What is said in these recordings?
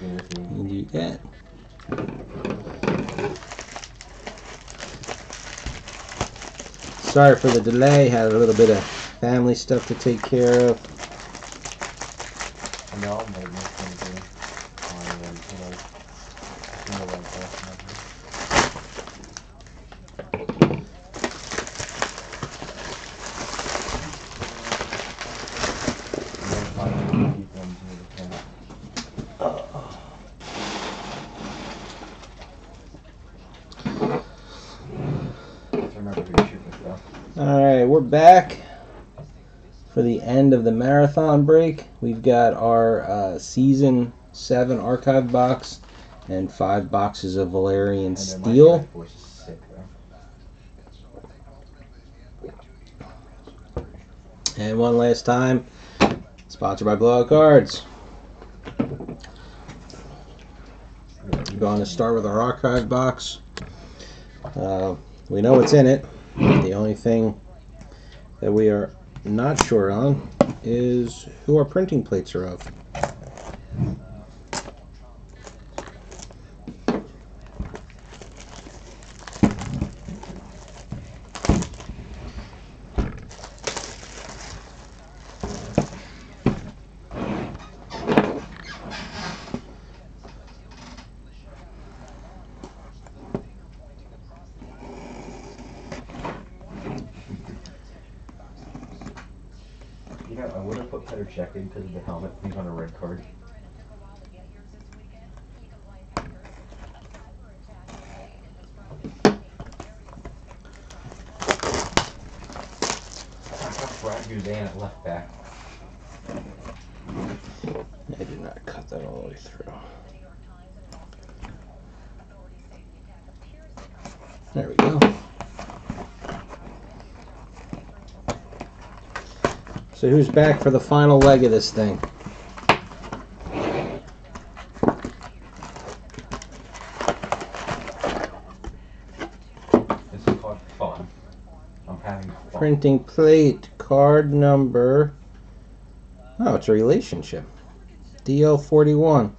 You do that. Sorry for the delay. Had a little bit of family stuff to take care of. No, Alright, we're back for the end of the marathon break. We've got our Season 7 archive box and 5 boxes of Valyrian Steel. And one last time, sponsored by Blowout Cards. We're going to start with our archive box. We know what's in it. The only thing that we are not sure on is who our printing plates are of. You know, I would have put Petr Cech in because of the helmet. He's on a red card. I got Brad Guzan at left back. I did not cut that all the way through. There we go. So who's back for the final leg of this thing? This is called fun. I'm having fun. Printing plate, card number. Oh, it's a relationship. DL41. We're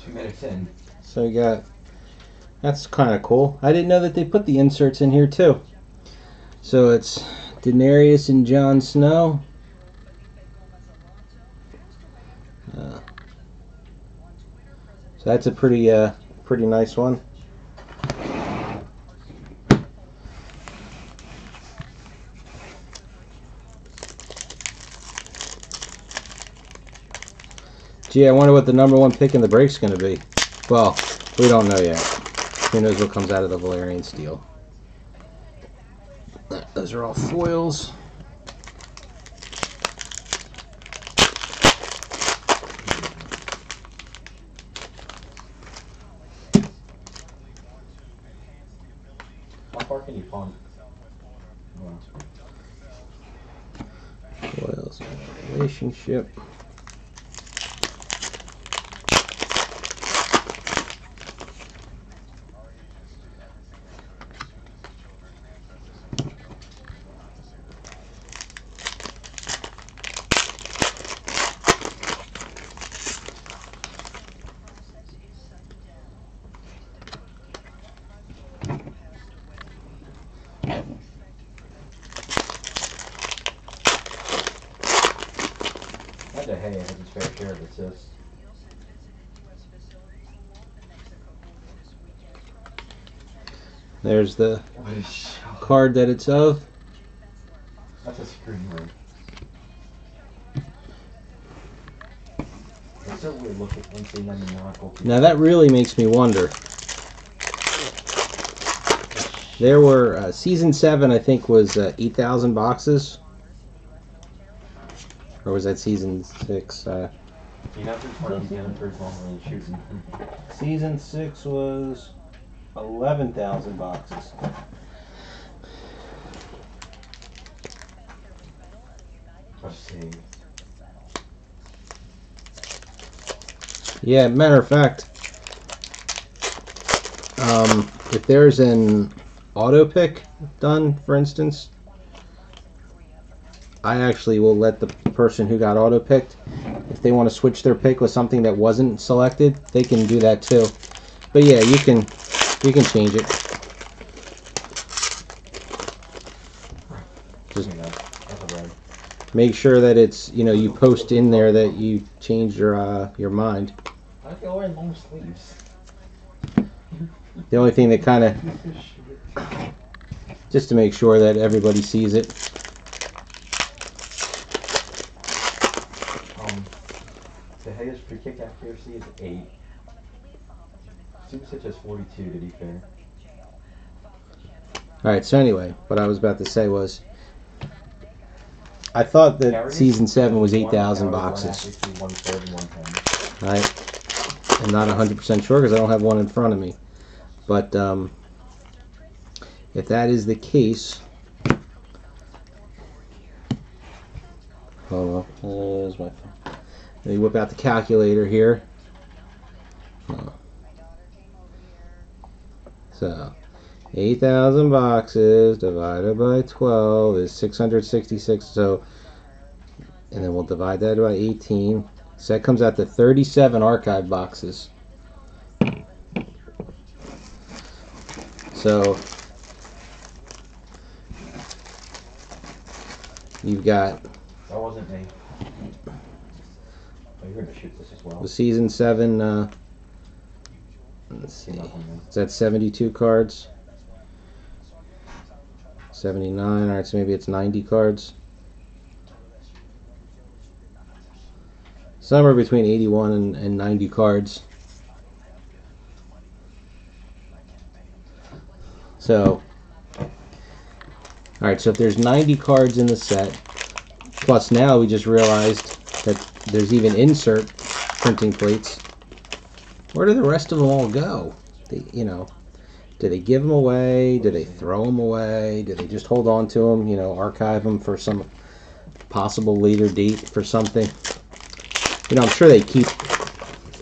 2 minutes in. So you got. That's kind of cool. I didn't know that they put the inserts in here too. So it's Daenerys and Jon Snow. So that's a pretty nice one. Gee, I wonder what the #1 pick in the break's going to be. Well, we don't know yet. Who knows what comes out of the Valyrian Steel. Those are all foils. How far can you pawn? Foils relationship. De Gea has his fair share of assists. There's the card that it's of. That's a screen ring. It's so weird looking and seeing them in the Now that really makes me wonder. There were Season 7, I think, was 8,000 boxes. Or was that Season 6? You know, through 20, the other third one when you're shooting. Season 6 was 11,000 boxes. Let's see. Yeah, matter of fact, if there's an auto pick done, for instance, I actually will let the person who got auto picked, if they want to switch their pick with something that wasn't selected, they can do that too. But yeah, you can change it. Just make sure that it's, you post in there that you changed your mind. I feel wearing long sleeves. The only thing that kind of, just to make sure that everybody sees it. The highest free kick accuracy is 8. Super has 42 to be fair. Alright, so anyway, what I was about to say was, I thought that season 7 was 8,000 boxes. Right? I'm not 100% sure because I don't have one in front of me. But if that is the case, hold on, there's my phone. Let me whip out the calculator here. So, 8,000 boxes divided by 12 is 666. So, and then we'll divide that by 18. So that comes out to 37 archive boxes. So, you've got. That wasn't me. Oh, you're going to shoot this as well. The season 7. Let's see. Is that 72 cards? 79. Alright, so maybe it's 90 cards. Somewhere between 81 and 90 cards. So, alright, so if there's 90 cards in the set, plus now we just realized that there's even insert printing plates. Where do the rest of them all go? Do they give them away? Do they throw them away? Do they just hold on to them? Archive them for some possible later date for something? I'm sure they keep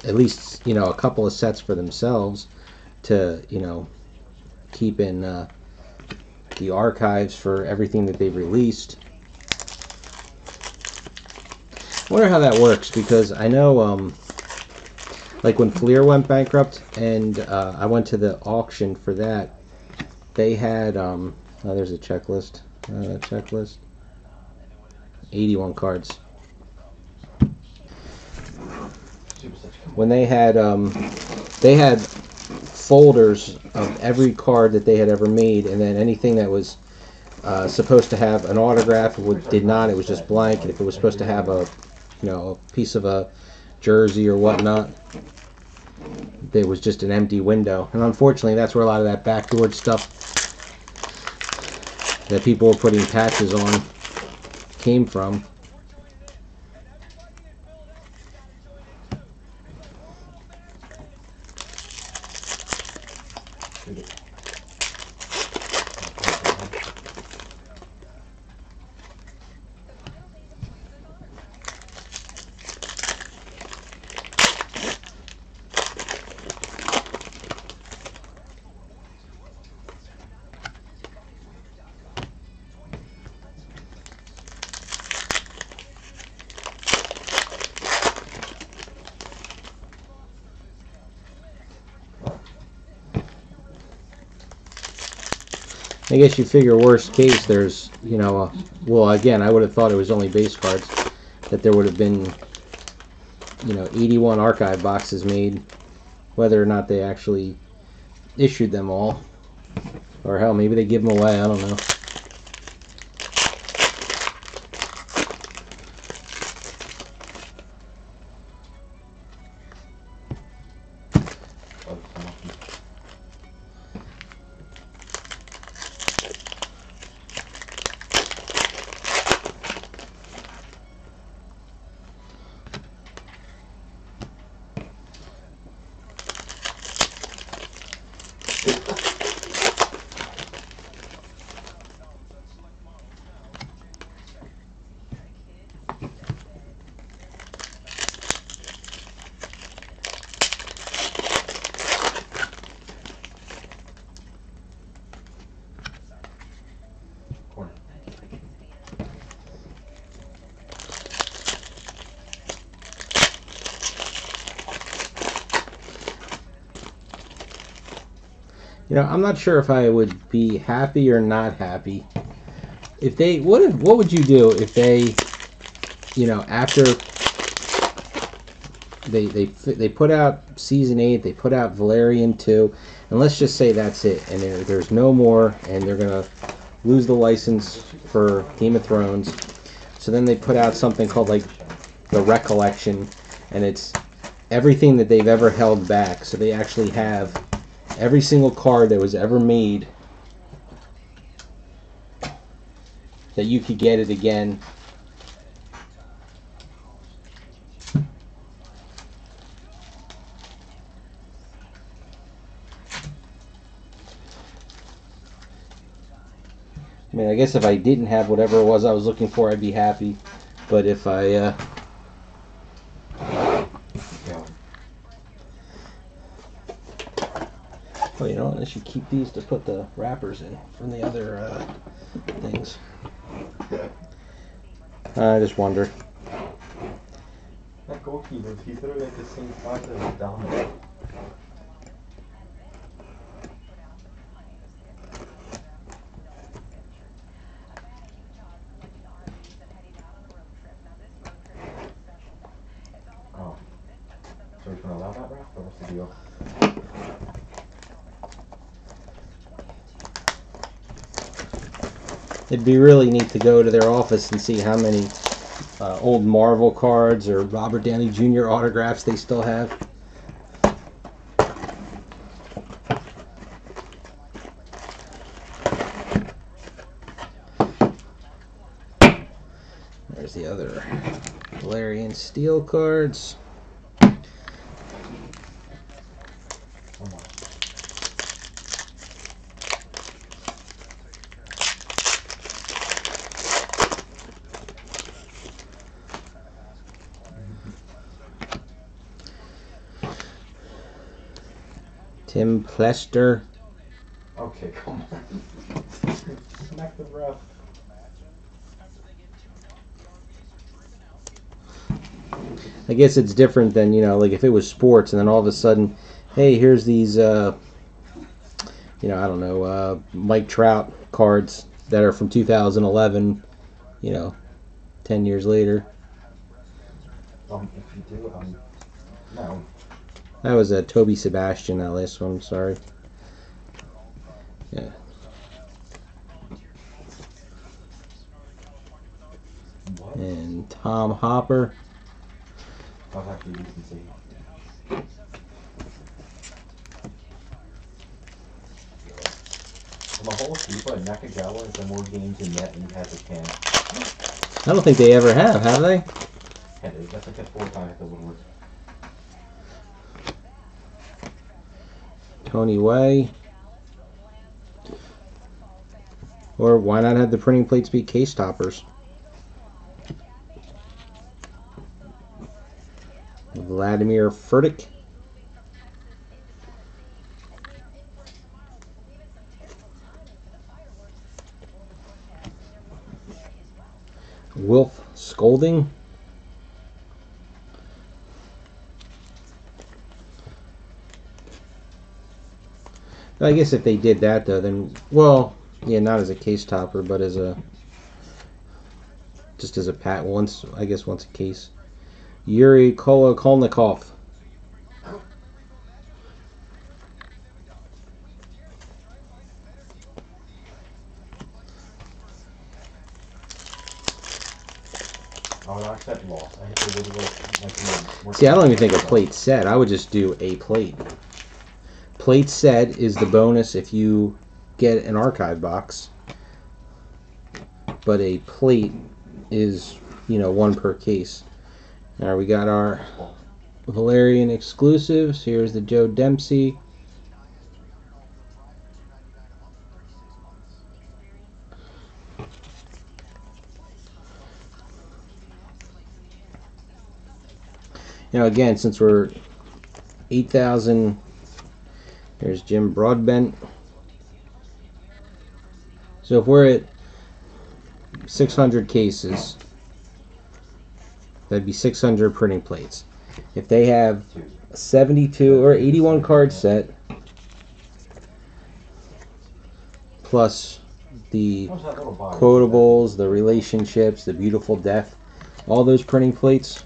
at least, a couple of sets for themselves to, keep in the archives for everything that they've released. I wonder how that works, because I know, like when Fleer went bankrupt and I went to the auction for that, they had, oh, there's a checklist. 81 cards. When they had folders of every card that they had ever made, and then anything that was supposed to have an autograph did not. It was just blank. And if it was supposed to have a piece of a jersey or whatnot, there was just an empty window. And unfortunately, that's where a lot of that backdoor stuff that people were putting patches on came from. I guess you figure worst case there's, well, again, I would have thought it was only base cards, that there would have been, 81 archive boxes made, whether or not they actually issued them all. Or hell, maybe they give them away, I don't know. You know, I'm not sure if I would be happy or not happy. If they, what would you do if they, you know, after they put out season 8, they put out Valyrian 2, and let's just say that's it, and there's no more, and they're gonna lose the license for Game of Thrones. So then they put out something called like the Recollection, and it's everything that they've ever held back. So they actually have every single card that was ever made that you could get it again. I mean, I guess if I didn't have whatever it was I was looking for, I'd be happy. But if I, well, you know what? I should keep these to put the wrappers in from the other things. I just wonder. That goalkeeper, he's literally like the same size as Dominic. Oh. So he's gonna allow that wrap, or what's the deal? It'd be really neat to go to their office and see how many old Marvel cards or Robert Downey Jr. autographs they still have. There's the other Valyrian steel cards. Tim Plester. Okay, come on. Smack the ref. I guess it's different than, you know, like if it was sports and then all of a sudden, hey, here's these, you know, I don't know, Mike Trout cards that are from 2011, you know, 10 years later. If you do, no. That was Toby Sebastian, that last one, sorry. Yeah. What? And Tom Hopper. I'll have to use and see. Maholokipa and Nakagawa has done more games in net than he has a can. I don't think they ever have they? Yeah, they definitely kept 4 times at the Woodward. Tony Way. Or why not have the printing plates be case toppers? Vladimir Furtick. Wilf Scolding. I guess if they did that though, then, well, yeah, not as a case topper, but as a, just as a pat once, I guess once a case. Yuri Kolnikov. I would accept loss. I hit the Woodward like See, I don't even think a plate set. I would just do a plate. Plate set is the bonus if you get an archive box. But a plate is, you know, 1 per case. Now we got our Valyrian exclusives. Here's the Joe Dempsey. You know, again, since we're 8,000, here's Jim Broadbent. So if we're at 600 cases, that'd be 600 printing plates. If they have a 72 or 81 card set, plus the What's that little body? quotables, the relationships, the beautiful death, all those printing plates.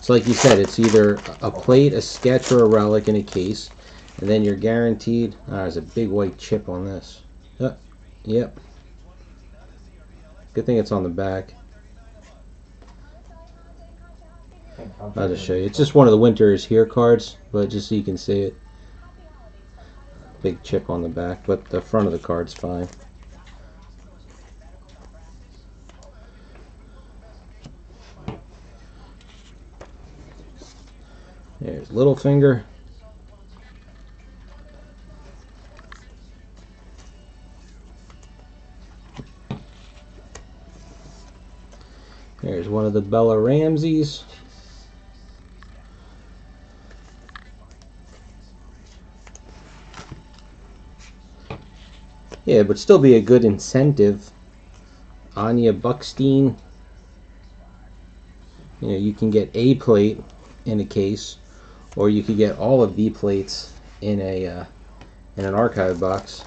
So like you said, it's either a plate, a sketch, or a relic in a case, and then you're guaranteed. There's a big white chip on this. Yep. Good thing it's on the back. I'll just show you. It's just one of the Winter is Here cards, but just so you can see it. Big chip on the back, but the front of the card's fine. There's Littlefinger. There's one of the Bella Ramseys. Yeah, it would still be a good incentive. Anya Buckstein. You know, you can get a plate in a case, or you could get all of the plates in an archive box.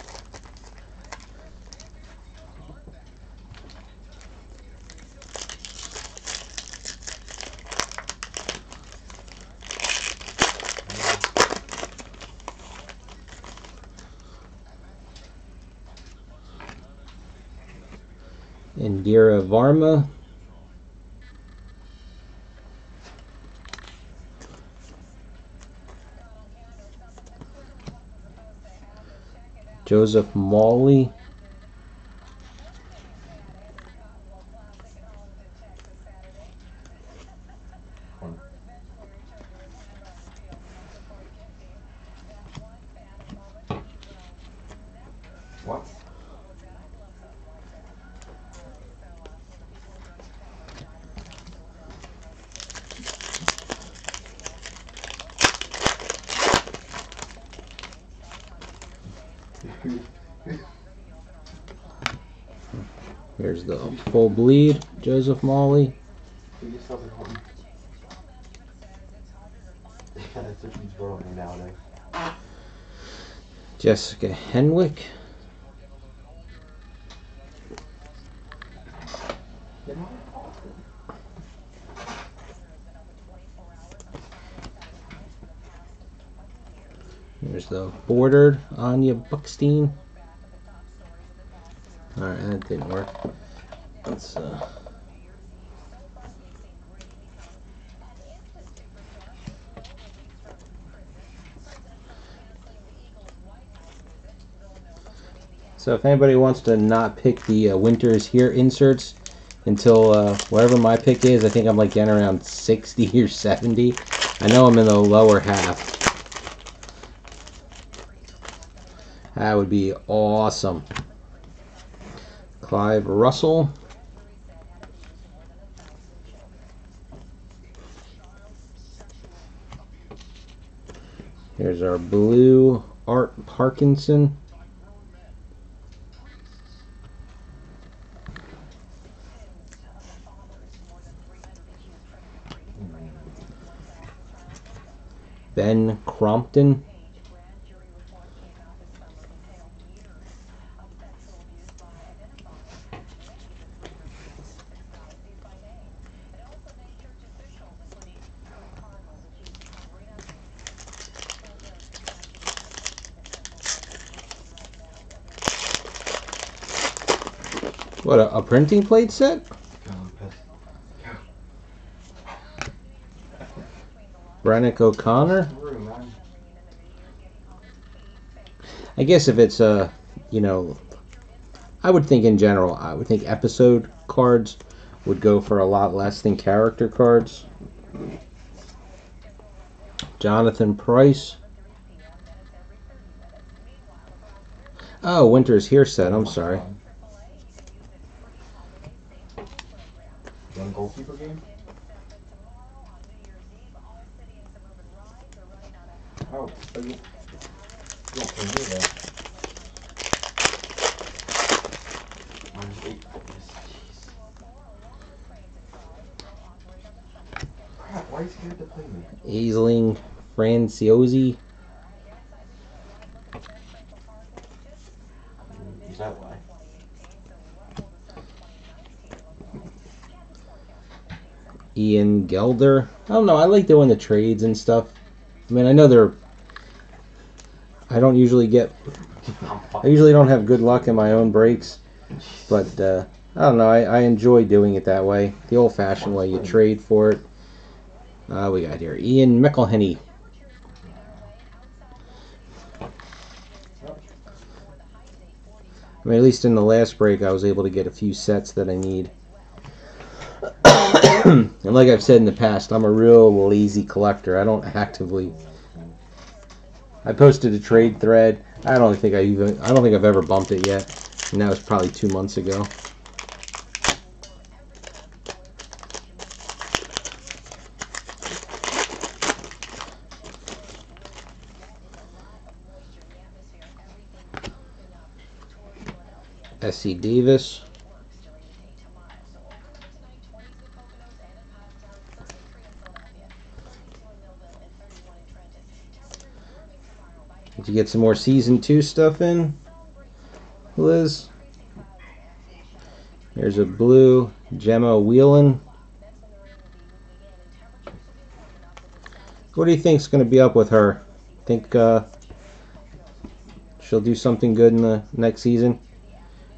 Indira Varma. Joseph Mawley. What? Here's the full bleed, Joseph Mawley. That's what she's growing nowadays. Jessica Henwick. Here's the bordered Anya Buckstein. Alright, that didn't work. Let's So if anybody wants to not pick the Winter is Here inserts until whatever my pick is, I think I'm like getting around 60 or 70. I know I'm in the lower half. That would be awesome. Clive Russell. Here's our blue Art Parkinson. Ben Crompton. What, a printing plate set? Brennick O'Connor. I guess if it's you know, I would think in general, I would think episode cards would go for a lot less than character cards. Jonathan Price. Oh, Winter is Here set. I'm sorry. One goalkeeper game? Oh, but you don't play me there. Mine's 8 fitness. Jeez. Crap, why are you scared to play me? Aisling Franciosi. Ian Gelder. I don't know. I like doing the trades and stuff. I mean, I know they're. I don't usually get. I usually don't have good luck in my own breaks, but I don't know. I enjoy doing it that way, the old-fashioned way. You trade for it. We got here Ian McElhenney. I mean, at least in the last break, I was able to get a few sets that I need. And like I've said in the past, I'm a real lazy collector. I don't actively. I posted a trade thread. I don't think I've ever bumped it yet, and that was probably 2 months ago. S.C. Davis. Did you get some more Season 2 stuff in, Liz? Here's a blue Gemma Whelan. What do you think's going to be up with her? Think she'll do something good in the next season?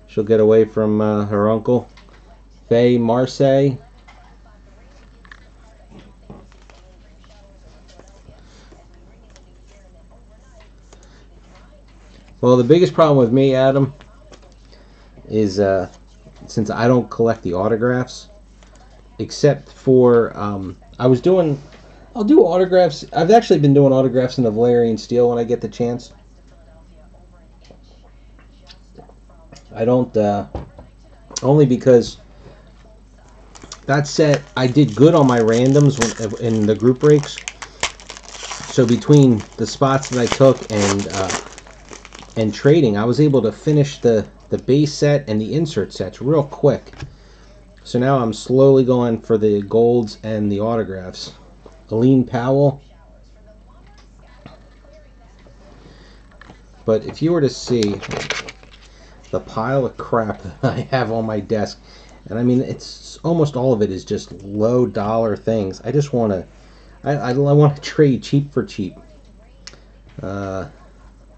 She'll get away from her uncle, Faye Marseille. Well, the biggest problem with me, Adam, is since I don't collect the autographs, except for I'll do autographs. I've actually been doing autographs in the Valyrian steel when I get the chance. I don't, only because that set, I did good on my randoms in the group breaks. So between the spots that I took and trading, I was able to finish the base set and the insert sets real quick. So now I'm slowly going for the golds and the autographs. Aline Powell. But if you were to see the pile of crap that I have on my desk, and I mean, it's almost all of it is just low dollar things. I just want to, I want to trade cheap for cheap. What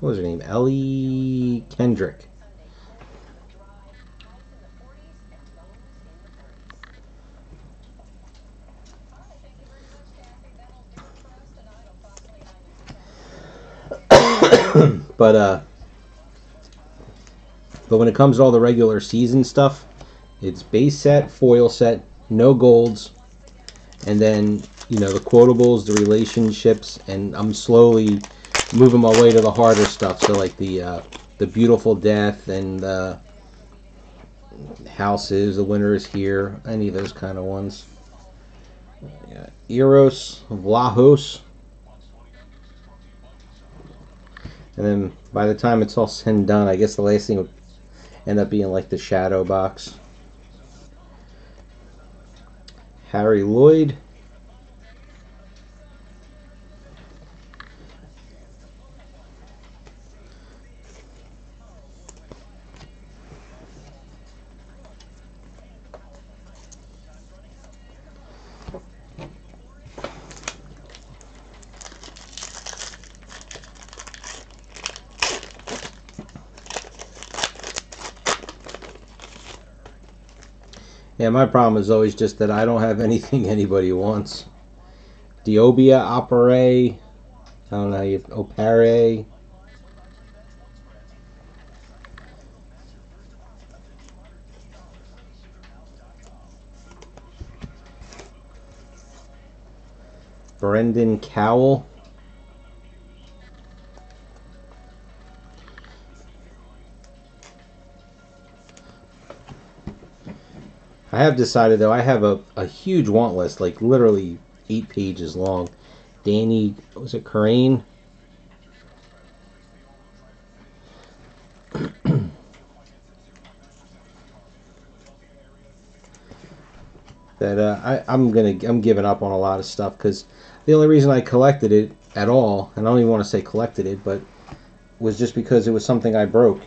was her name? Ellie Kendrick. But when it comes to all the regular season stuff, it's base set, foil set, no golds, and then, you know, the quotables, the relationships, and I'm slowly moving my way to the harder stuff. So like the Beautiful Death and the Houses, The Winter Is Here, any of those kind of ones. Yeah. Eros, Vlahos. And then by the time it's all said and done, I guess the last thing would end up being like the Shadow Box. Harry Lloyd. Yeah, my problem is always just that I don't have anything anybody wants. Diobia Opere. I don't know how you... Opere. Brendan Cowell. I have decided, though, I have a huge want list, like literally 8 pages long. Danny, was it Corain? That I'm giving up on a lot of stuff, because the only reason I collected it at all, and I don't even want to say collected it, but was just because it was something I broke.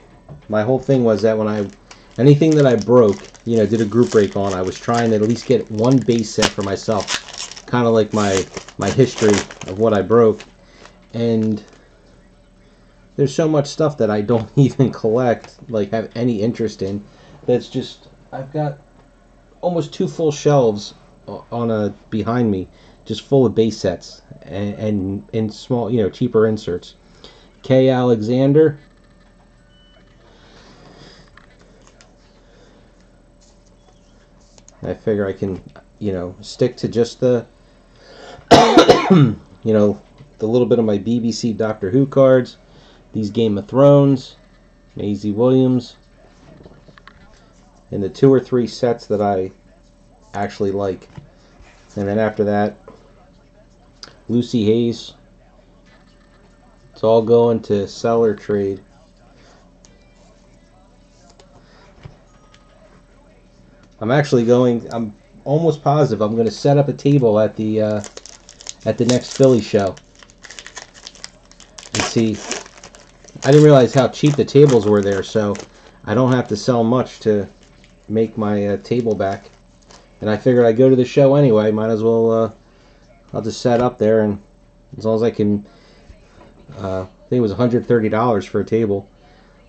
My whole thing was that when anything that I broke, did a group break on, I was trying to at least get one base set for myself. Kind of like my history of what I broke. And there's so much stuff that I don't even collect, like have any interest in. That's just, I've got almost 2 full shelves behind me, just full of base sets and in small, cheaper inserts. K. Alexander. I figure I can, stick to just the, the little bit of my BBC Doctor Who cards, these Game of Thrones, Maisie Williams, and the 2 or 3 sets that I actually like. And then after that, Lucy Hayes. It's all going to sell or trade. I'm almost positive I'm going to set up a table at the next Philly show and see. I didn't realize how cheap the tables were there, so I don't have to sell much to make my table back. And I figured I'd go to the show anyway. Might as well. I'll just set up there, and as long as I can. I think it was $130 for a table.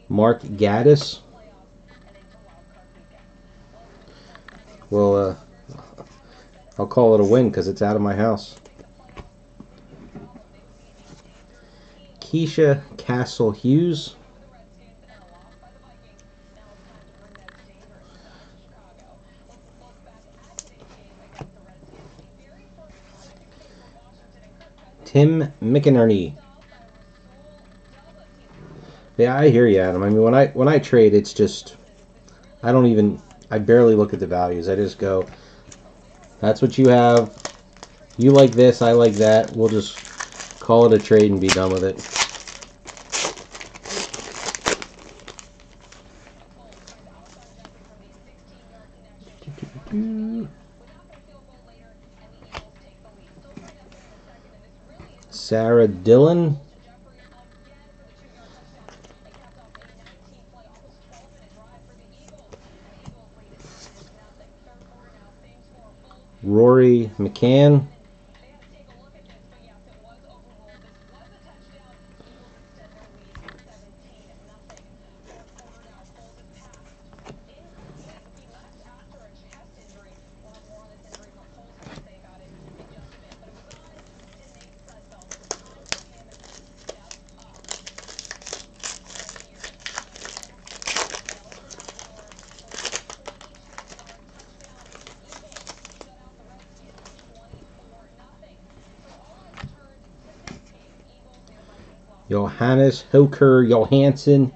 Mark Gaddis. Well, I'll call it a win because it's out of my house. Keisha Castle Hughes. Tim McInerney. Yeah, I hear you, Adam. I mean, when I trade, it's just I barely look at the values. I just go, that's what you have. You like this, I like that. We'll just call it a trade and be done with it. Sarah Dillon. Rory McCann. Johannes Hoker Johansson.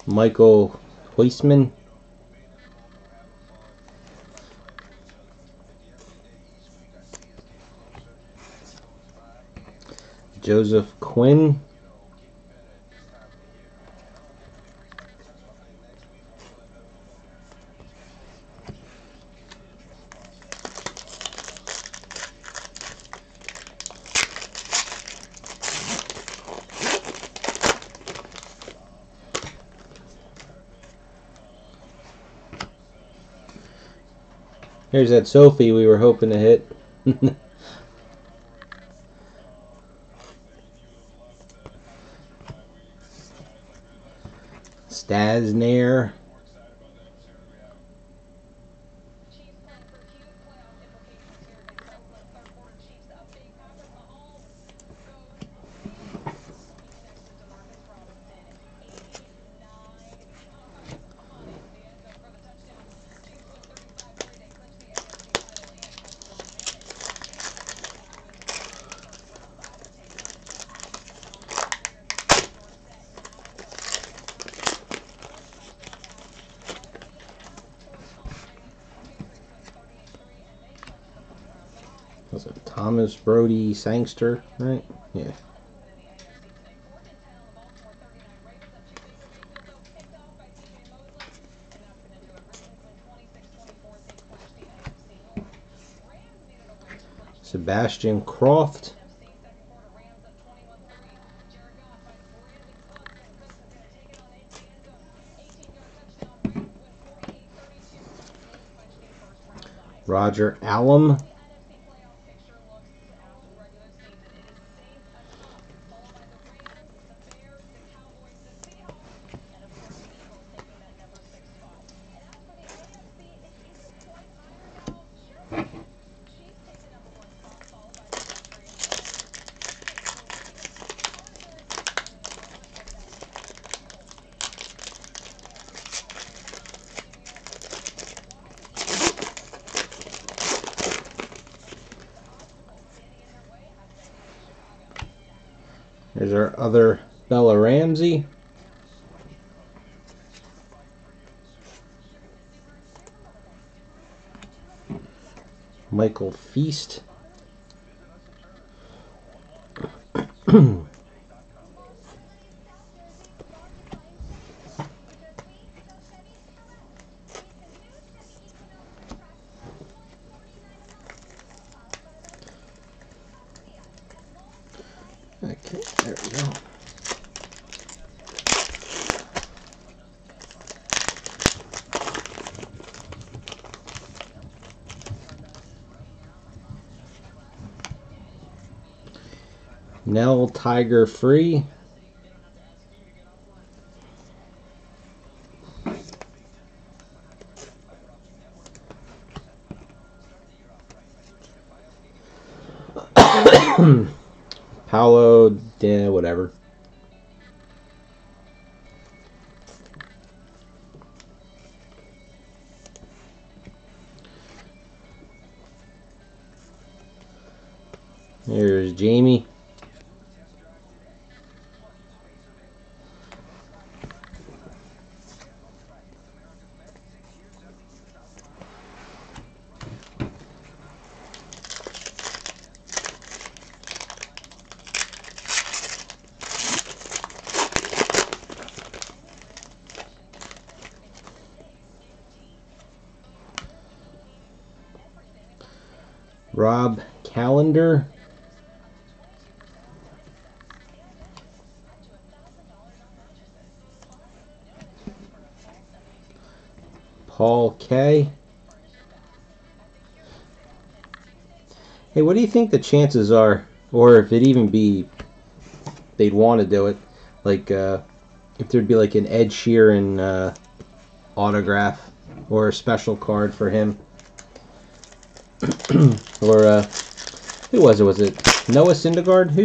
Michael Huisman. Joseph Quinn. Here's that Sophie we were hoping to hit. Stasnair. Was it Thomas Brody Sangster, right? Yeah. Sebastian Croft. Roger Allam. There's our other Bella Ramsey. Michael Feast. Okay, there we go. Nell Tiger Free. Paolo, whatever. There's Jamie. Rob Callender. Paul K. Hey, what do you think the chances are, or if it even be, they'd want to do it, like if there'd be like an Ed Sheeran autograph or a special card for him? Or who was it? Was it Noah Syndergaard? Who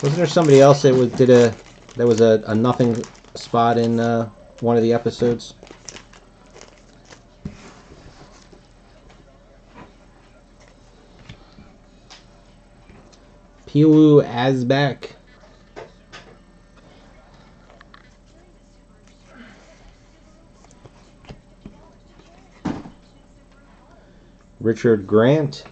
wasn't there? Somebody else that was a nothing spot in one of the episodes. Pilu Asbak. Richard Grant.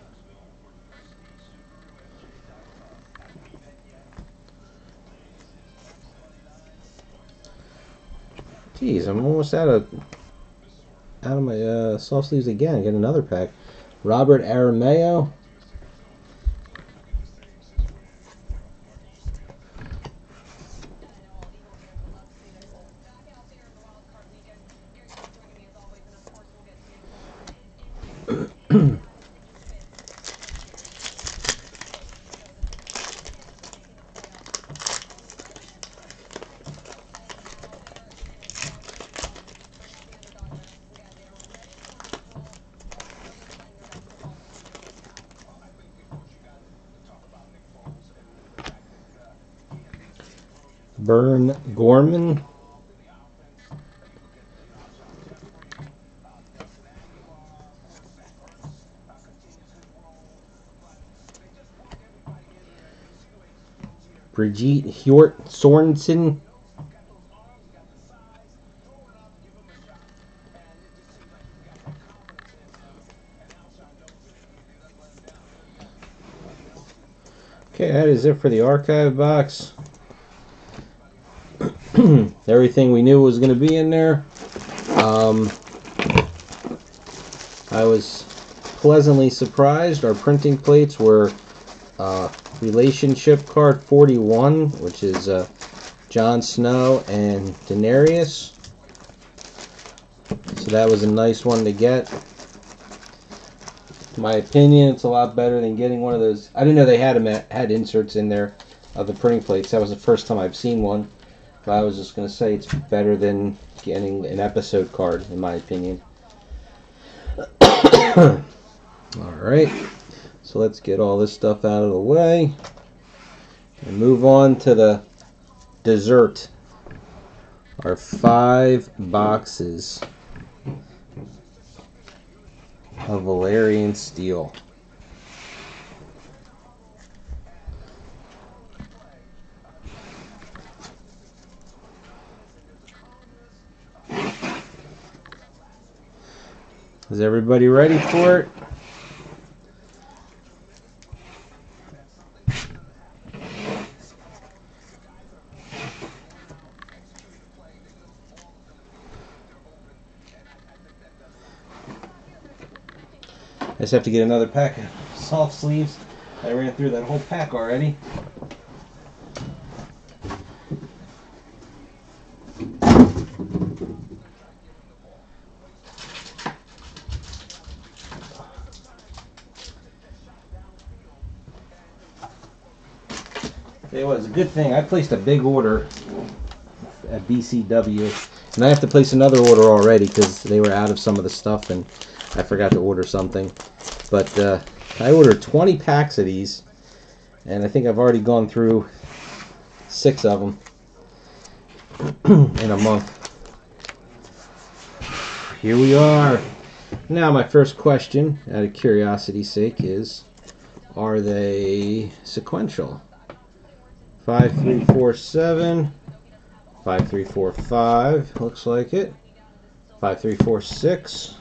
Jeez, I'm almost out of my soft sleeves again. Get another pack. Robert Arameo. Vern Gorman. Brigitte Hjort Sorensen. Okay, that is it for the archive box. Everything we knew was going to be in there. I was pleasantly surprised. Our printing plates were relationship card 41, which is Jon Snow and Daenerys. So that was a nice one to get. In my opinion, it's a lot better than getting one of those. I didn't know they had inserts in there of the printing plates. That was the first time I've seen one. But I was just going to say it's better than getting an episode card, in my opinion. Alright, so let's get all this stuff out of the way and move on to the dessert. Our 5 boxes of Valyrian steel. Is everybody ready for it? I just have to get another pack of soft sleeves. I ran through that whole pack already. It was a good thing. I placed a big order at BCW, and I have to place another order already because they were out of some of the stuff and I forgot to order something. But I ordered 20 packs of these, and I think I've already gone through 6 of them in a month. Here we are. Now my first question, out of curiosity's sake, is, are they sequential? 5, 3, 4, 7. 5, 3, 4, 5. Looks like it. 5, 3, 4, 6.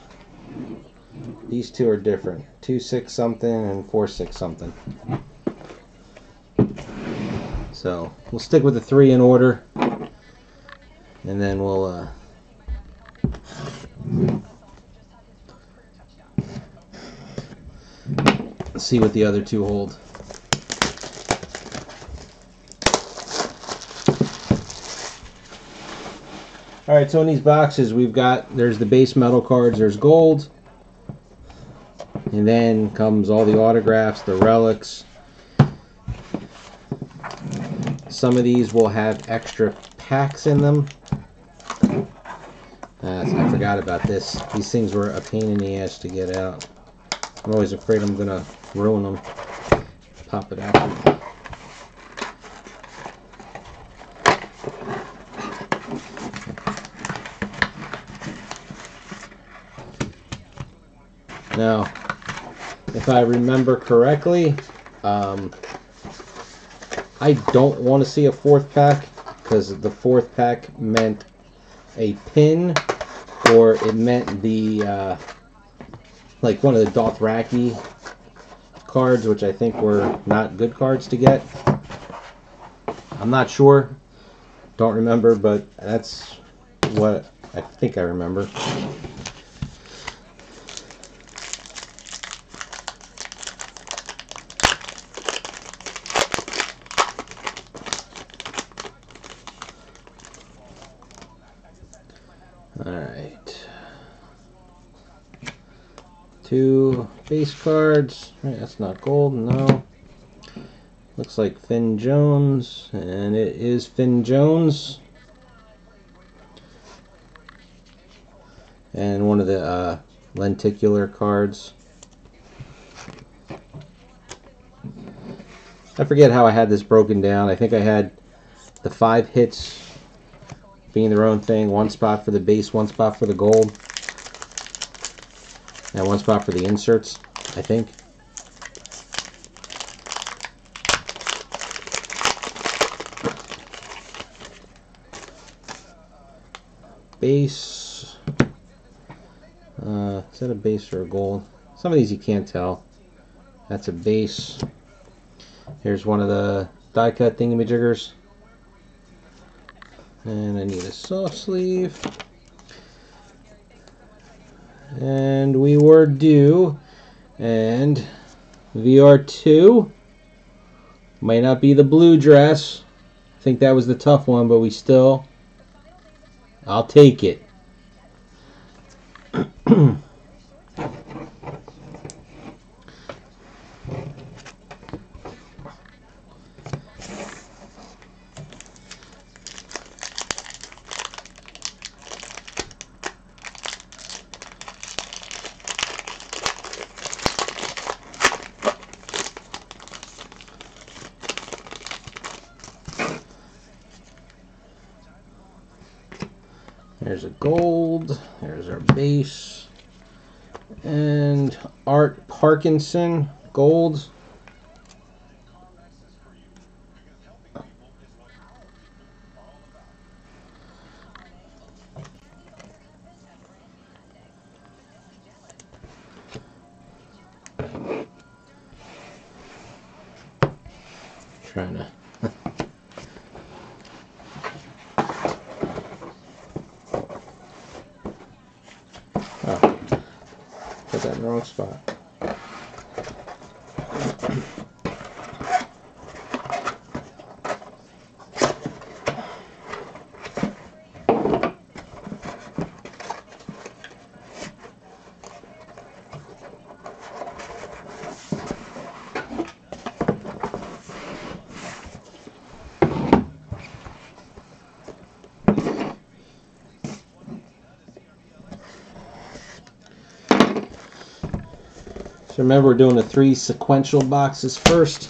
These two are different. 2, 6 something and 4, 6 something. So we'll stick with the 3 in order, and then we'll see what the other 2 hold. Alright, so in these boxes we've got, there's the base metal cards, there's gold, and then comes all the autographs, the relics. Some of these will have extra packs in them. I forgot about this. These things were a pain in the ass to get out. I'm always afraid I'm going to ruin them. Pop it out. Now, if I remember correctly, I don't want to see a 4th pack, because the 4th pack meant a pin, or it meant the like one of the Dothraki cards, which I think were not good cards to get. I'm not sure, don't remember, but that's what I think I remember. Alright. 2 base cards. Right, that's not gold, no. Looks like Finn Jones, and it is Finn Jones. And one of the lenticular cards. I forget how I had this broken down. I think I had the 5 hits being their own thing. 1 spot for the base, 1 spot for the gold, and 1 spot for the inserts, I think. Base. Is that a base or a gold? Some of these you can't tell. That's a base. Here's one of the die cut thingamajiggers. And I need a soft sleeve. And we were due And VR2 might not be the blue dress. I think that was the tough one, but I'll take it. There's a gold. There's our base. And Art Parkinson, gold. Trying to. Oh, put that in the wrong spot. So remember, we're doing the 3 sequential boxes first.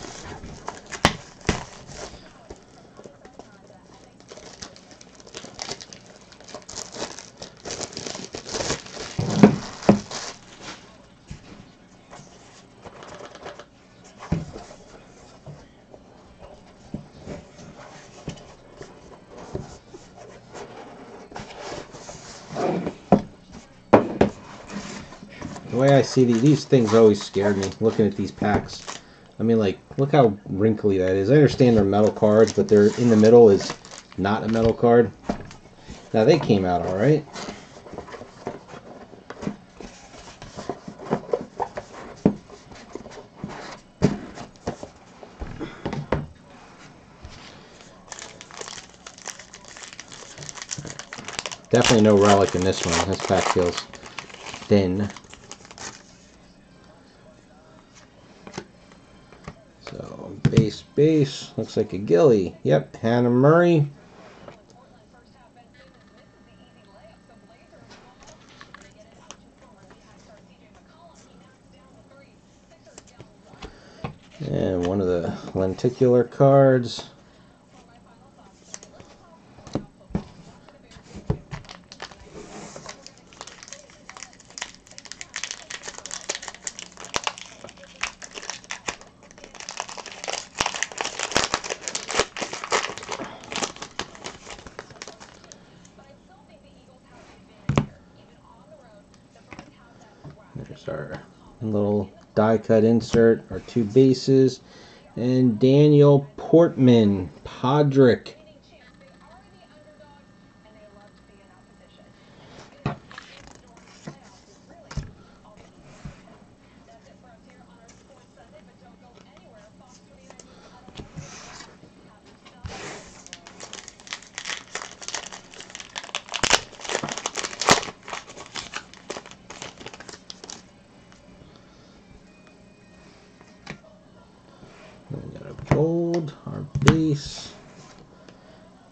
The way I see these things always scared me, looking at these packs. I mean, like, look how wrinkly that is. I understand they're metal cards, but they're in the middle is not a metal card. Now, they came out all right. Definitely no relic in this one. This pack feels thin. So, base. Looks like a Gilly. Yep, Hannah Murray. And one of the lenticular cards. There's our little die cut insert, our 2 bases, and Daniel Portman, Podrick. We got a gold, our base,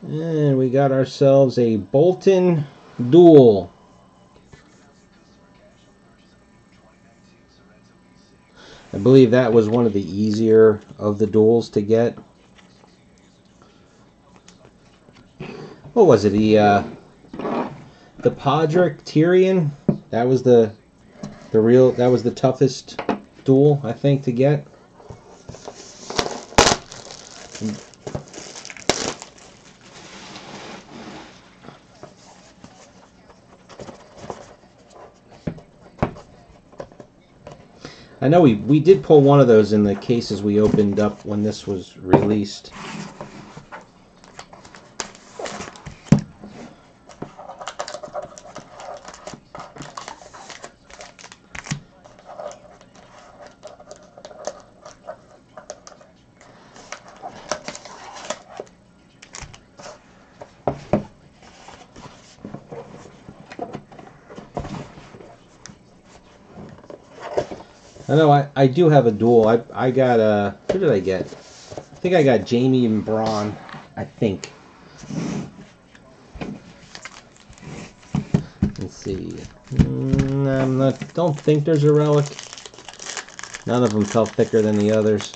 and we got ourselves a Bolton Duel. I believe that was one of the easier of the duels to get. What was it? The Podrick Tyrion. That was the toughest duel, I think, to get. I know we did pull one of those in the cases we opened up when this was released. I know I do have a duel. I got who did I get? I think I got Jamie and Braun. I think. Let's see. Don't think there's a relic. None of them felt thicker than the others,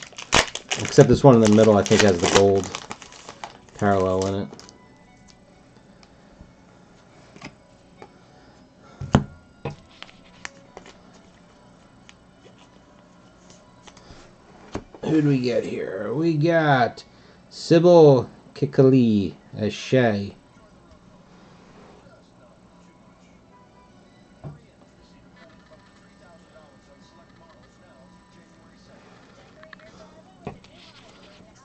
except this one in the middle. I think has the gold parallel in it. Who do we get here? We got Sybil Kikali as Shay.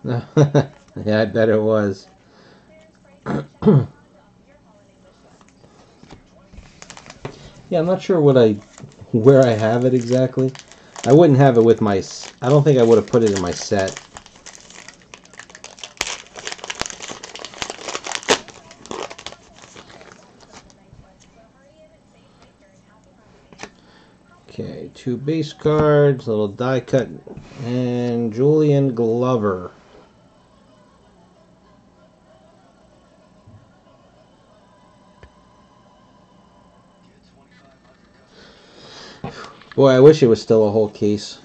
Yeah, I bet it was. Yeah, I'm not sure where I have it exactly. I wouldn't have it with my. I don't think I would have put it in my set. Okay, 2 base cards, little die cut, and Julian Glover. Boy, I wish it was still a whole case.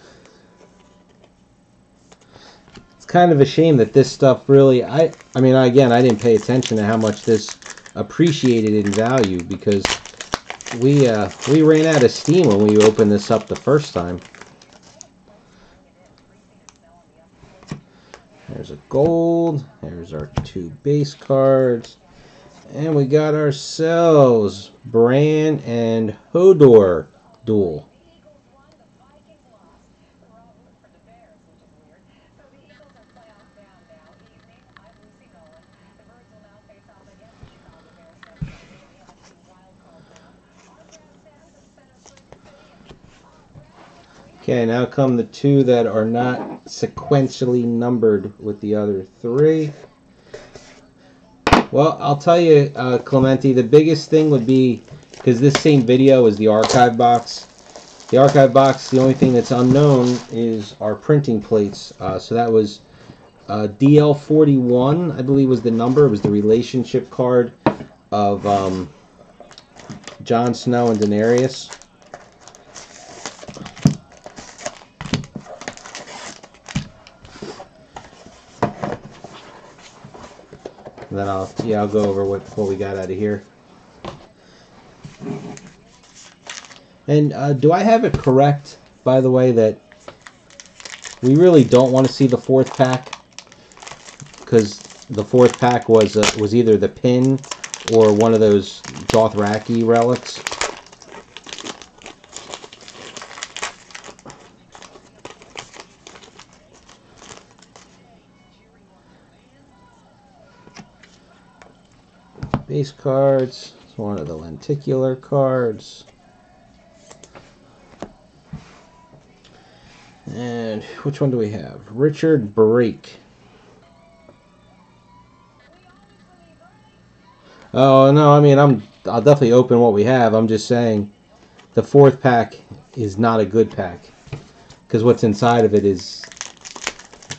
It's kind of a shame that this stuff really. I mean, again, I didn't pay attention to how much this appreciated in value because we ran out of steam when we opened this up the first time. There's a gold. There's our 2 base cards. And we got ourselves Bran and Hodor duel. Okay, now come the 2 that are not sequentially numbered with the other 3. Well, I'll tell you, Clementi, the biggest thing would be, because this same video is the archive box. The archive box, the only thing that's unknown is our printing plates. So that was DL41, I believe was the number. It was the relationship card of Jon Snow and Daenerys. And then I'll go over what we got out of here. And do I have it correct, by the way, that we really don't want to see the 4th pack? Because the 4th pack was either the pin or one of those Dothraki relics. Base cards. It's one of the lenticular cards. And which one do we have? Richard Brake. Oh no, I mean I'll definitely open what we have. I'm just saying the 4th pack is not a good pack because what's inside of it is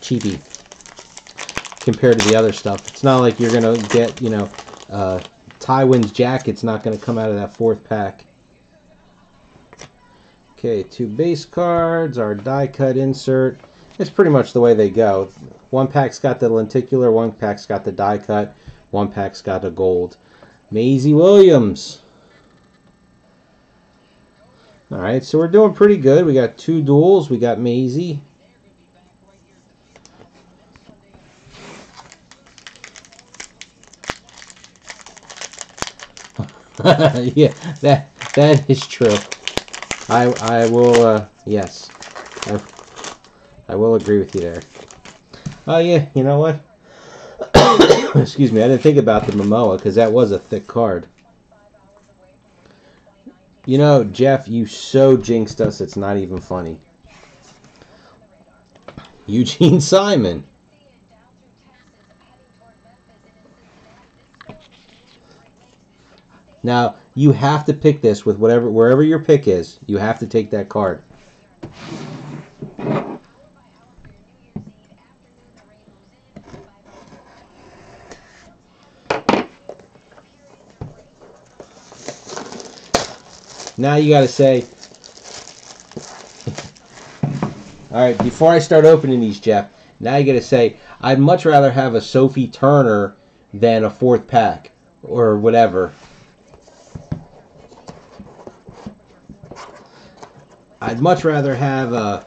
cheapy compared to the other stuff. It's not like you're gonna get, Tywin's jacket's not gonna come out of that 4th pack. Okay, 2 base cards, our die cut insert. It's pretty much the way they go. One pack's got the lenticular, one pack's got the die cut, one pack's got a gold. Maisie Williams. Alright, so we're doing pretty good. We got 2 duels. We got Maisie. Yeah, that is true. I will yes. I will agree with you there. Oh yeah, you know what? Excuse me, I didn't think about the Momoa because that was a thick card. You know, Jeff, you so jinxed us, it's not even funny. Eugene Simon. Now, you have to pick this with wherever your pick is. You have to take that card. Now you got to say, all right, before I start opening these, Jeff, now you got to say, I'd much rather have a Sophie Turner than a fourth pack or whatever. I'd much rather have a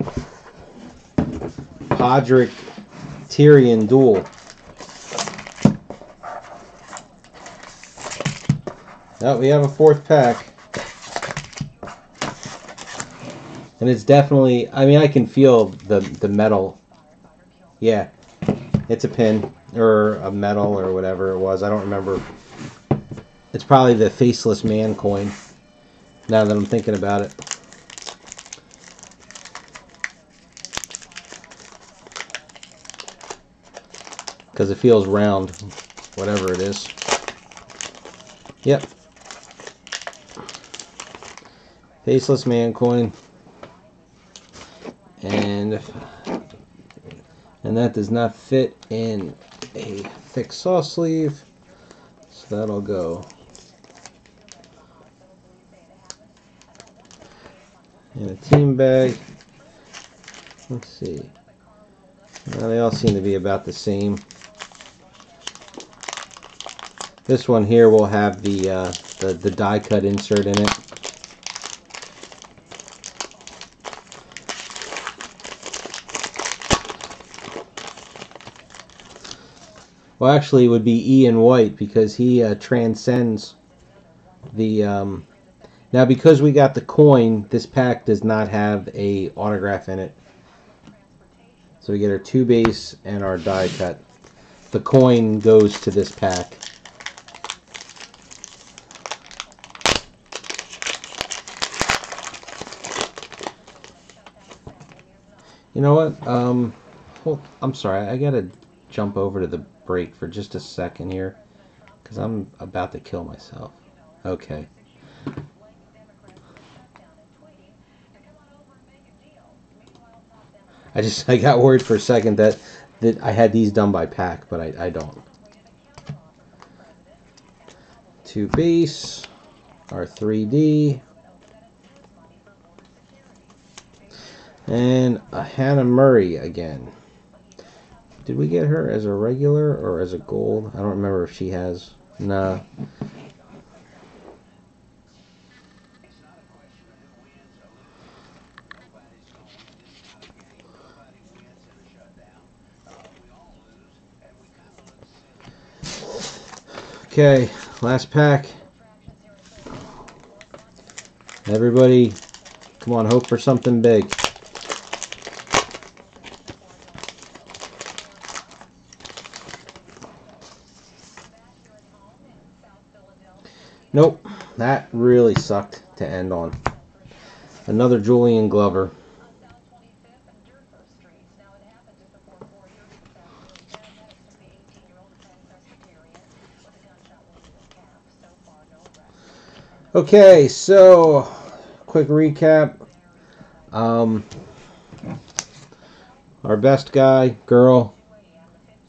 Podrick Tyrion duel. Oh, we have a fourth pack. And it's definitely, I mean, I can feel the metal. Yeah, it's a pin or a metal or whatever it was. I don't remember. It's probably the Faceless Man coin, now that I'm thinking about it. Because it feels round, whatever it is. Yep. Faceless Man coin. And that does not fit in a thick saw sleeve. So that'll go in a team bag. Let's see. Well, they all seem to be about the same. This one here will have the die cut insert in it. Well, actually, it would be Ian White because he transcends the. Now, because we got the coin, this pack does not have a autograph in it. So we get our 2 base and our die cut. The coin goes to this pack. You know what? Well, I'm sorry. I gotta jump over to the break for just a second here, because I'm about to kill myself. Okay. I got worried for a second that I had these done by pack, but I don't. 2 base, our 3D, and a Hannah Murray again. Did we get her as a regular or as a gold? I don't remember if she has. Nah. Okay, last pack. Everybody, come on, hope for something big. Nope, that really sucked to end on. Another Julian Glover. Okay, so quick recap. Our best guy, girl.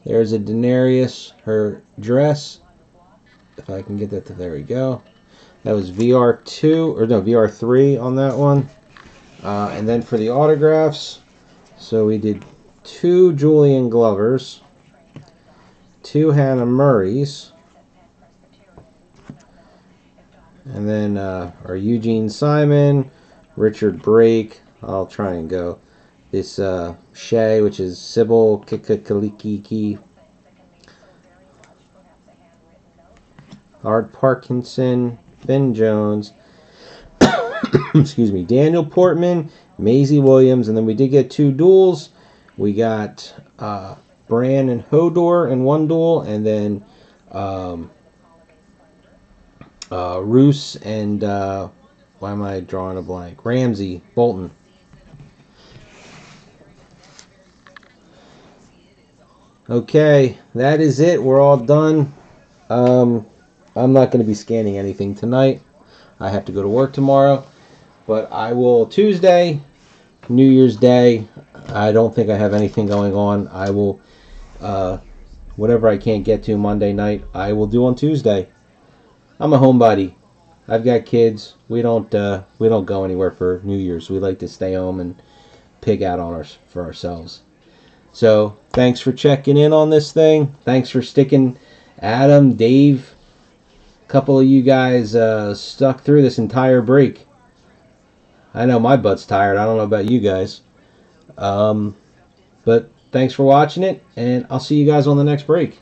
There's a Daenerys, her dress. If I can get that to, there we go. That was VR2, or no, VR3 on that one. And then for the autographs, so we did 2 Julian Glovers, 2 Hannah Murrays, and then our Eugene Simon, Richard Brake. I'll try and go. This Shay, which is Sybil Kikalikiki. Art Parkinson, Ben Jones, excuse me, Daniel Portman, Maisie Williams, and then we did get 2 duels. We got Bran and Hodor in 1 duel, and then Roose and why am I drawing a blank? Ramsay Bolton. Okay, that is it. We're all done. I'm not going to be scanning anything tonight. I have to go to work tomorrow. But I will Tuesday, New Year's Day. I don't think I have anything going on. I will, whatever I can't get to Monday night, I will do on Tuesday. I'm a homebody. I've got kids. We don't go anywhere for New Year's. We like to stay home and pig out on for ourselves. So thanks for checking in on this thing. Thanks for sticking, Adam, Dave. A couple of you guys stuck through this entire break. I know my butt's tired. I don't know about you guys. But thanks for watching it, and I'll see you guys on the next break.